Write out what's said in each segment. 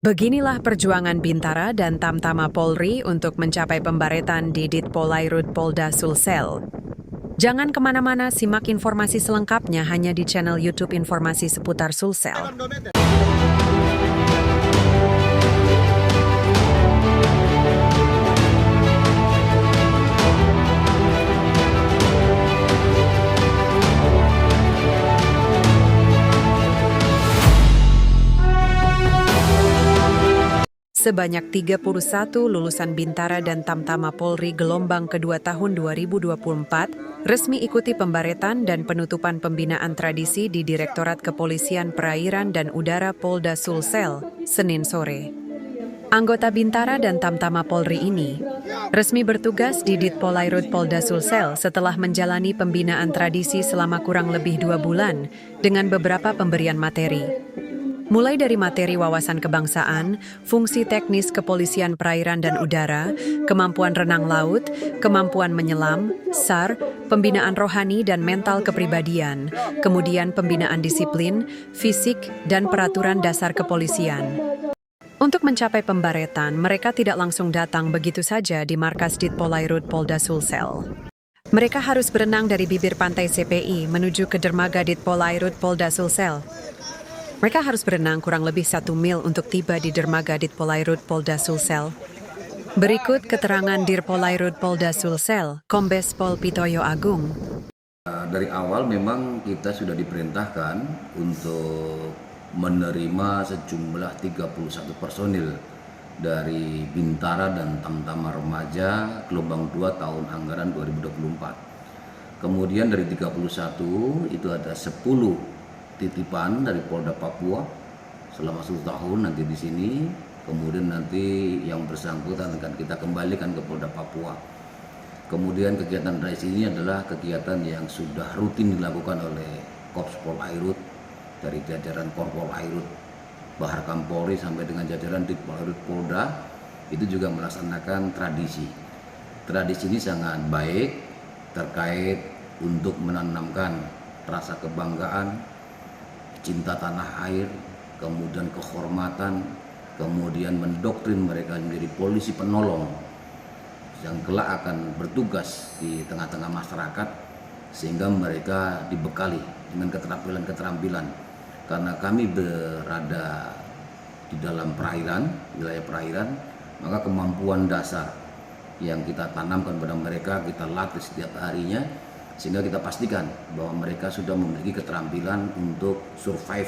Beginilah perjuangan Bintara dan Tamtama Polri untuk mencapai pembaretan di Ditpolairut Polda Sulsel. Jangan kemana-mana, simak informasi selengkapnya hanya di channel YouTube Informasi Seputar Sulsel. Sebanyak 31 lulusan Bintara dan Tamtama Polri gelombang kedua tahun 2024 resmi ikuti pembaretan dan penutupan pembinaan tradisi di Direktorat Kepolisian Perairan dan Udara Polda Sulsel, Senin sore. Anggota Bintara dan Tamtama Polri ini resmi bertugas di Ditpolairut Polda Sulsel setelah menjalani pembinaan tradisi selama kurang lebih 2 bulan dengan beberapa pemberian materi. Mulai dari materi wawasan kebangsaan, fungsi teknis kepolisian perairan dan udara, kemampuan renang laut, kemampuan menyelam, SAR, pembinaan rohani dan mental kepribadian, kemudian pembinaan disiplin, fisik, dan peraturan dasar kepolisian. Untuk mencapai pembaretan, mereka tidak langsung datang begitu saja di markas Ditpolairut Polda Sulsel. Mereka harus berenang dari bibir pantai CPI menuju ke dermaga Ditpolairut Polda Sulsel. Mereka harus berenang kurang lebih 1 mil untuk tiba di dermaga Ditpolairut Polda Sulsel. Berikut keterangan Dirpolairut Polda Sulsel, Kombes Pol Pitoyo Agung. Dari awal memang kita sudah diperintahkan untuk menerima sejumlah 31 personil dari Bintara dan Tamtama Remaja gelombang 2 tahun anggaran 2024. Kemudian dari 31 itu ada 10 titipan dari Polda Papua selama 1 tahun nanti di sini, kemudian nanti yang bersangkutan akan kita kembalikan ke Polda Papua. Kemudian kegiatan tradisi ini adalah kegiatan yang sudah rutin dilakukan oleh Korps Polairut dari jajaran Korps Polairut Bahar Kampolri sampai dengan jajaran Ditpolairut Polda, itu juga melaksanakan tradisi. Tradisi ini sangat baik terkait untuk menanamkan rasa kebanggaan, cinta tanah air, kemudian kehormatan, kemudian mendoktrin mereka menjadi polisi penolong yang kelak akan bertugas di tengah-tengah masyarakat, sehingga mereka dibekali dengan keterampilan-keterampilan. Karena kami berada di dalam perairan, wilayah perairan, maka kemampuan dasar yang kita tanamkan pada mereka, kita latih setiap harinya, sehingga kita pastikan bahwa mereka sudah memiliki keterampilan untuk survive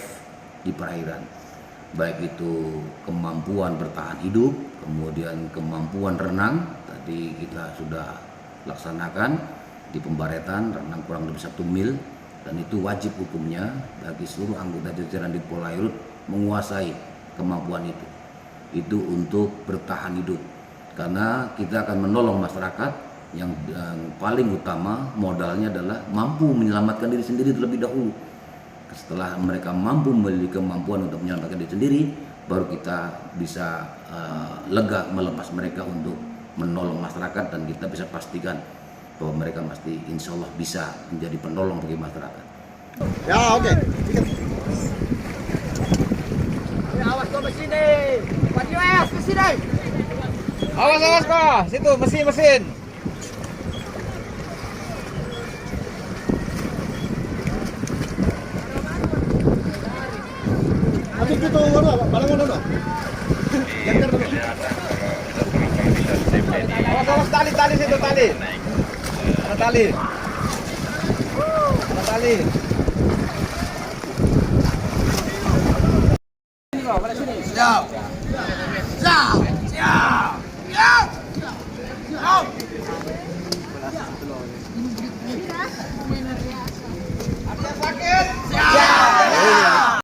di perairan, baik itu kemampuan bertahan hidup, kemudian kemampuan renang. Tadi kita sudah laksanakan di pembaretan, renang kurang lebih 1 mil, dan itu wajib hukumnya bagi seluruh anggota jajaran Ditpolairut menguasai kemampuan itu untuk bertahan hidup, karena kita akan menolong masyarakat. Yang paling utama modalnya adalah mampu menyelamatkan diri sendiri terlebih dahulu. Setelah mereka mampu memiliki kemampuan untuk menyelamatkan diri sendiri, baru kita bisa lega melepas mereka untuk menolong masyarakat, dan kita bisa pastikan bahwa mereka pasti insya Allah bisa menjadi penolong bagi masyarakat. Ya, oke. Awas kau mesin deh. Wajib mesin deh. Awas kau, situ mesin. Habis itu balangan dulu. Jangkar dulu. Awas tali situ tali. Ada tali. Siap.